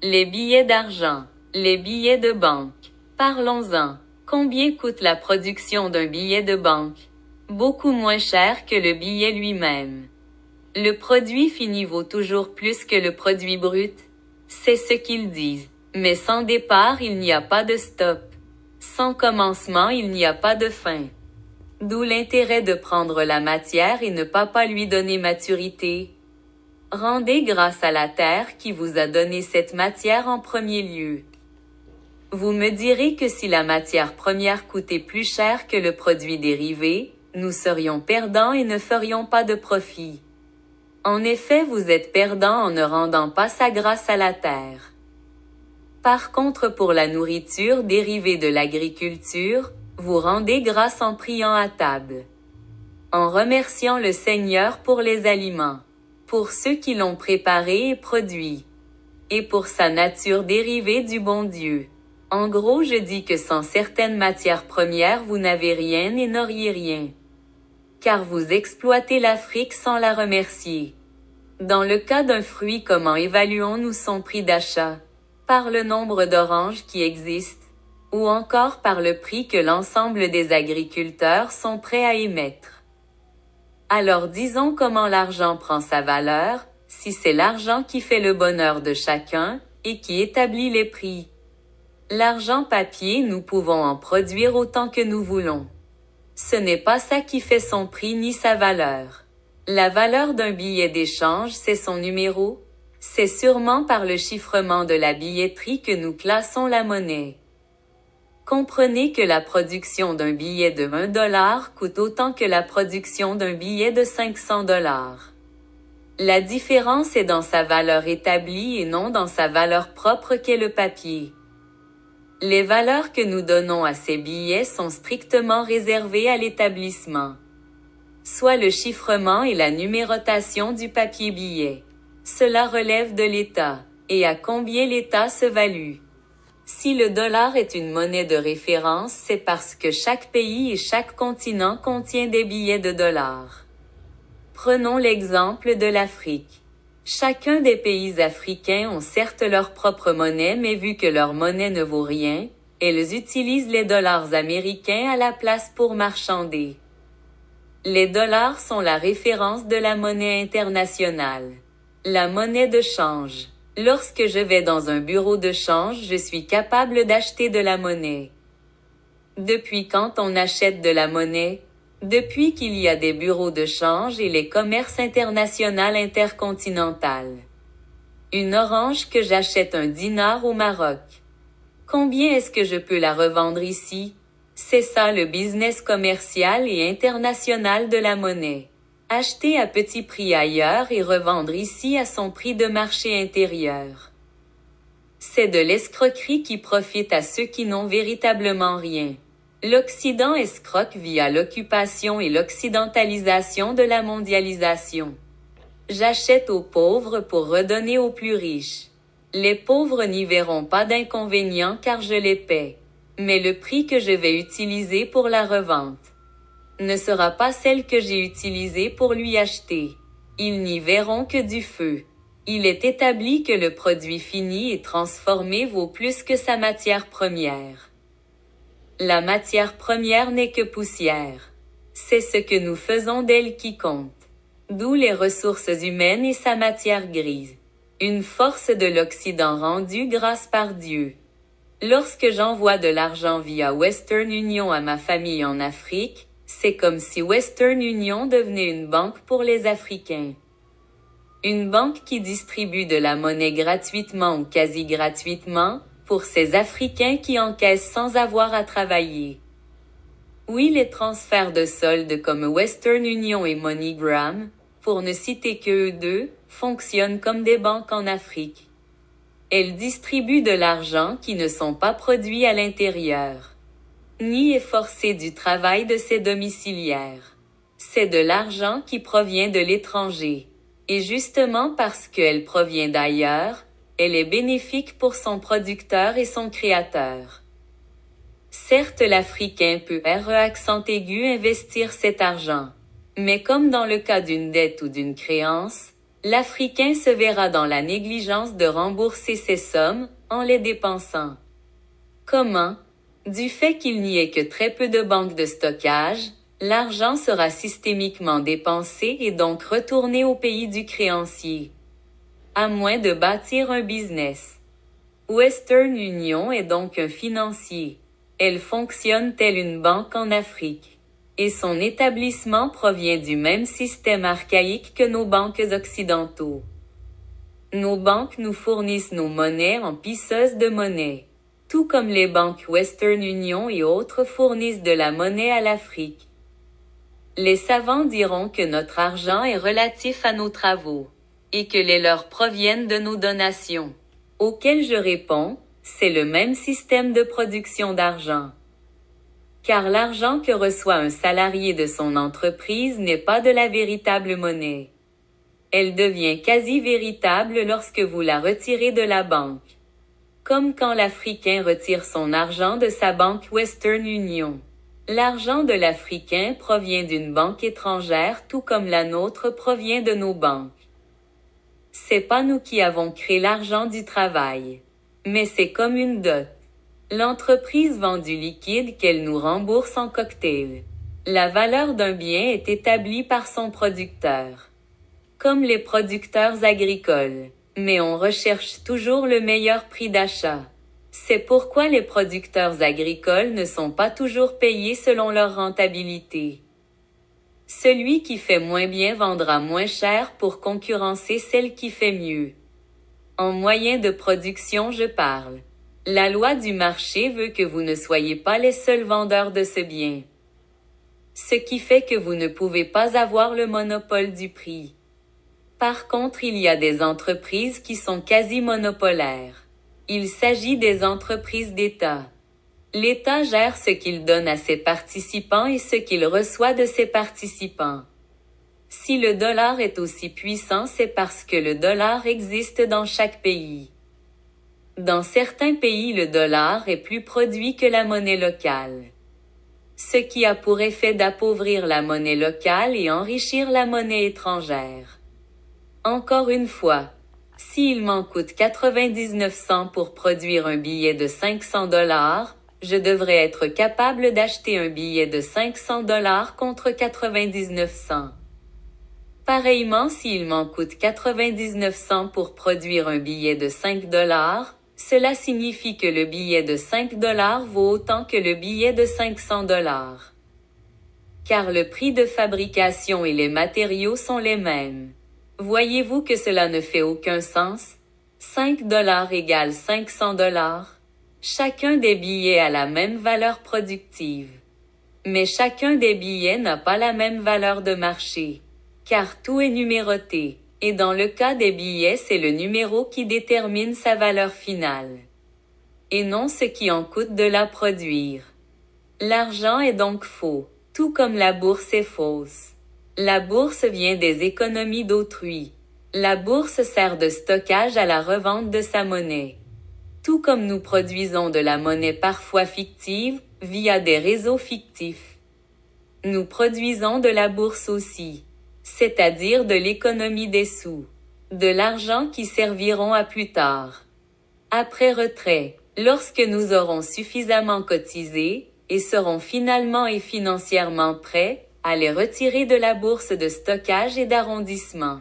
Les billets d'argent. Les billets de banque. Parlons-en. Combien coûte la production d'un billet de banque? Beaucoup moins cher que le billet lui-même. Le produit fini vaut toujours plus que le produit brut. C'est ce qu'ils disent. Mais sans départ il n'y a pas de stop. Sans commencement il n'y a pas de fin. D'où l'intérêt de prendre la matière et ne pas lui donner maturité. Rendez grâce à la terre qui vous a donné cette matière en premier lieu. Vous me direz que si la matière première coûtait plus cher que le produit dérivé, nous serions perdants et ne ferions pas de profit. En effet, vous êtes perdant en ne rendant pas sa grâce à la terre. Par contre, pour la nourriture dérivée de l'agriculture, vous rendez grâce en priant à table. En remerciant le Seigneur pour les aliments, pour ceux qui l'ont préparé et produit, et pour sa nature dérivée du bon Dieu. En gros, je dis que sans certaines matières premières vous n'avez rien et n'auriez rien. Car vous exploitez l'Afrique sans la remercier. Dans le cas d'un fruit, comment évaluons-nous son prix d'achat? Par le nombre d'oranges qui existent, ou encore par le prix que l'ensemble des agriculteurs sont prêts à émettre. Alors disons comment l'argent prend sa valeur, si c'est l'argent qui fait le bonheur de chacun, et qui établit les prix. L'argent papier, nous pouvons en produire autant que nous voulons. Ce n'est pas ça qui fait son prix ni sa valeur. La valeur d'un billet d'échange, c'est son numéro. C'est sûrement par le chiffrement de la billetterie que nous classons la monnaie. Comprenez que la production d'un billet de $1 coûte autant que la production d'un billet de $500. La différence est dans sa valeur établie et non dans sa valeur propre qu'est le papier. Les valeurs que nous donnons à ces billets sont strictement réservées à l'établissement, soit le chiffrement et la numérotation du papier billet. Cela relève de l'État, et à combien l'État se value. Si le dollar est une monnaie de référence, c'est parce que chaque pays et chaque continent contient des billets de dollars. Prenons l'exemple de l'Afrique. Chacun des pays africains ont certes leur propre monnaie, mais vu que leur monnaie ne vaut rien, elles utilisent les dollars américains à la place pour marchander. Les dollars sont la référence de la monnaie internationale. La monnaie de change. Lorsque je vais dans un bureau de change, je suis capable d'acheter de la monnaie. Depuis quand on achète de la monnaie? Depuis qu'il y a des bureaux de change et les commerces internationaux intercontinental. Une orange que j'achète un dinar au Maroc. Combien est-ce que je peux la revendre ici? C'est ça le business commercial et international de la monnaie. Acheter à petit prix ailleurs et revendre ici à son prix de marché intérieur. C'est de l'escroquerie qui profite à ceux qui n'ont véritablement rien. L'Occident escroque via l'occupation et l'occidentalisation de la mondialisation. J'achète aux pauvres pour redonner aux plus riches. Les pauvres n'y verront pas d'inconvénient car je les paie. Mais le prix que je vais utiliser pour la revente ne sera pas celle que j'ai utilisée pour lui acheter. Ils n'y verront que du feu. Il est établi que le produit fini et transformé vaut plus que sa matière première. La matière première n'est que poussière. C'est ce que nous faisons d'elle qui compte. D'où les ressources humaines et sa matière grise. Une force de l'Occident rendue grâce par Dieu. Lorsque j'envoie de l'argent via Western Union à ma famille en Afrique, c'est comme si Western Union devenait une banque pour les Africains. Une banque qui distribue de la monnaie gratuitement ou quasi gratuitement, pour ces Africains qui encaissent sans avoir à travailler. Oui, les transferts de soldes comme Western Union et MoneyGram, pour ne citer que eux deux, fonctionnent comme des banques en Afrique. Elles distribuent de l'argent qui ne sont pas produits à l'intérieur, ni efforcés du travail de ses domiciliaires. C'est de l'argent qui provient de l'étranger. Et justement parce qu'elle provient d'ailleurs, elle est bénéfique pour son producteur et son créateur. Certes, l'Africain peut, accent aigu, investir cet argent. Mais comme dans le cas d'une dette ou d'une créance, l'Africain se verra dans la négligence de rembourser ces sommes, en les dépensant. Comment? Du fait qu'il n'y ait que très peu de banques de stockage, l'argent sera systémiquement dépensé et donc retourné au pays du créancier. À moins de bâtir un business. Western Union est donc un financier. Elle fonctionne telle une banque en Afrique. Et son établissement provient du même système archaïque que nos banques occidentaux. Nos banques nous fournissent nos monnaies en pisseuses de monnaie. Tout comme les banques Western Union et autres fournissent de la monnaie à l'Afrique. Les savants diront que notre argent est relatif à nos travaux, et que les leurs proviennent de nos donations. Auquel je réponds, c'est le même système de production d'argent. Car l'argent que reçoit un salarié de son entreprise n'est pas de la véritable monnaie. Elle devient quasi véritable lorsque vous la retirez de la banque. Comme quand l'Africain retire son argent de sa banque Western Union. L'argent de l'Africain provient d'une banque étrangère tout comme la nôtre provient de nos banques. C'est pas nous qui avons créé l'argent du travail. Mais c'est comme une dot. L'entreprise vend du liquide qu'elle nous rembourse en cocktail. La valeur d'un bien est établie par son producteur. Comme les producteurs agricoles. Mais on recherche toujours le meilleur prix d'achat. C'est pourquoi les producteurs agricoles ne sont pas toujours payés selon leur rentabilité. Celui qui fait moins bien vendra moins cher pour concurrencer celle qui fait mieux. En moyen de production je parle. La loi du marché veut que vous ne soyez pas les seuls vendeurs de ce bien. Ce qui fait que vous ne pouvez pas avoir le monopole du prix. Par contre, il y a des entreprises qui sont quasi monopolaires. Il s'agit des entreprises d'État. L'État gère ce qu'il donne à ses participants et ce qu'il reçoit de ses participants. Si le dollar est aussi puissant, c'est parce que le dollar existe dans chaque pays. Dans certains pays, le dollar est plus produit que la monnaie locale. Ce qui a pour effet d'appauvrir la monnaie locale et enrichir la monnaie étrangère. Encore une fois, s'il m'en coûte 99 cents pour produire un billet de 500 $, je devrais être capable d'acheter un billet de 500 $ contre 99 cents. Pareillement, s'il m'en coûte 99 cents pour produire un billet de 5 $, cela signifie que le billet de 5 $ vaut autant que le billet de 500 $. Car le prix de fabrication et les matériaux sont les mêmes. Voyez-vous que cela ne fait aucun sens? 5 $ égale 500 $. Chacun des billets a la même valeur productive. Mais chacun des billets n'a pas la même valeur de marché. Car tout est numéroté. Et dans le cas des billets, c'est le numéro qui détermine sa valeur finale. Et non ce qui en coûte de la produire. L'argent est donc faux, tout comme la bourse est fausse. La bourse vient des économies d'autrui. La bourse sert de stockage à la revente de sa monnaie. Tout comme nous produisons de la monnaie parfois fictive, via des réseaux fictifs. Nous produisons de la bourse aussi. C'est-à-dire de l'économie des sous. De l'argent qui serviront à plus tard. Après retrait, lorsque nous aurons suffisamment cotisé, et serons finalement et financièrement prêts, à les retirer de la bourse de stockage et d'arrondissement.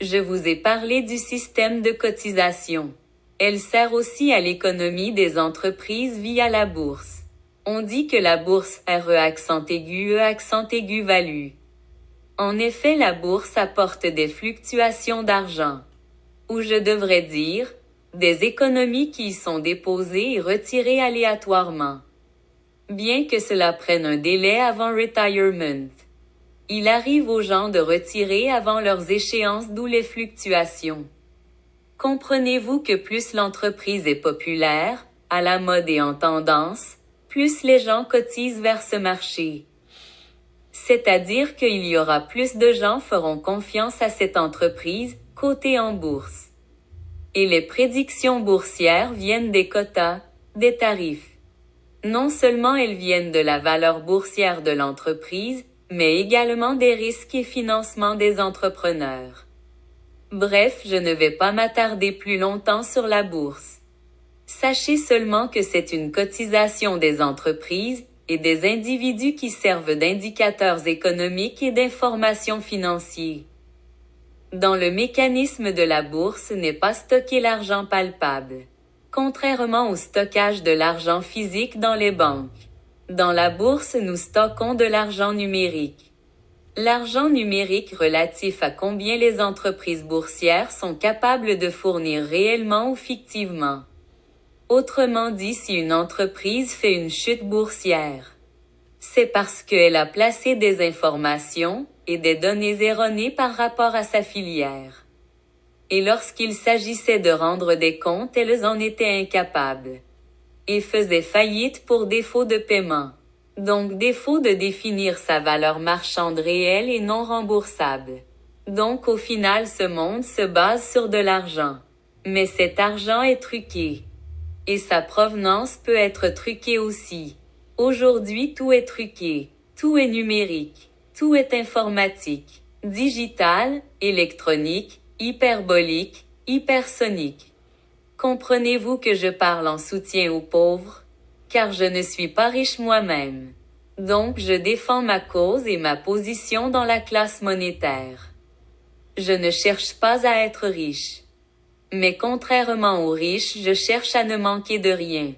Je vous ai parlé du système de cotisation. Elle sert aussi à l'économie des entreprises via la bourse. On dit que la bourse RE value. En effet, la bourse apporte des fluctuations d'argent. Ou je devrais dire, des économies qui y sont déposées et retirées aléatoirement. Bien que cela prenne un délai avant retirement. Il arrive aux gens de retirer avant leurs échéances, d'où les fluctuations. Comprenez-vous que plus l'entreprise est populaire, à la mode et en tendance, plus les gens cotisent vers ce marché. C'est-à-dire qu'il y aura plus de gens feront confiance à cette entreprise, cotée en bourse. Et les prédictions boursières viennent des quotas, des tarifs. Non seulement elles viennent de la valeur boursière de l'entreprise, mais également des risques et financements des entrepreneurs. Bref, je ne vais pas m'attarder plus longtemps sur la bourse. Sachez seulement que c'est une cotisation des entreprises et des individus qui servent d'indicateurs économiques et d'informations financiers. Dans le mécanisme de la bourse n'est pas stocké l'argent palpable. Contrairement au stockage de l'argent physique dans les banques. Dans la bourse, nous stockons de l'argent numérique. L'argent numérique relatif à combien les entreprises boursières sont capables de fournir réellement ou fictivement. Autrement dit, si une entreprise fait une chute boursière, c'est parce qu'elle a placé des informations et des données erronées par rapport à sa filière. Et lorsqu'il s'agissait de rendre des comptes, elles en étaient incapables. Et faisaient faillite pour défaut de paiement. Donc défaut de définir sa valeur marchande réelle et non remboursable. Donc au final ce monde se base sur de l'argent. Mais cet argent est truqué. Et sa provenance peut être truquée aussi. Aujourd'hui tout est truqué. Tout est numérique. Tout est informatique. Digital, électronique, hyperbolique, hypersonique. Comprenez-vous que je parle en soutien aux pauvres? Car je ne suis pas riche moi-même. Donc je défends ma cause et ma position dans la classe monétaire. Je ne cherche pas à être riche. Mais contrairement aux riches, je cherche à ne manquer de rien.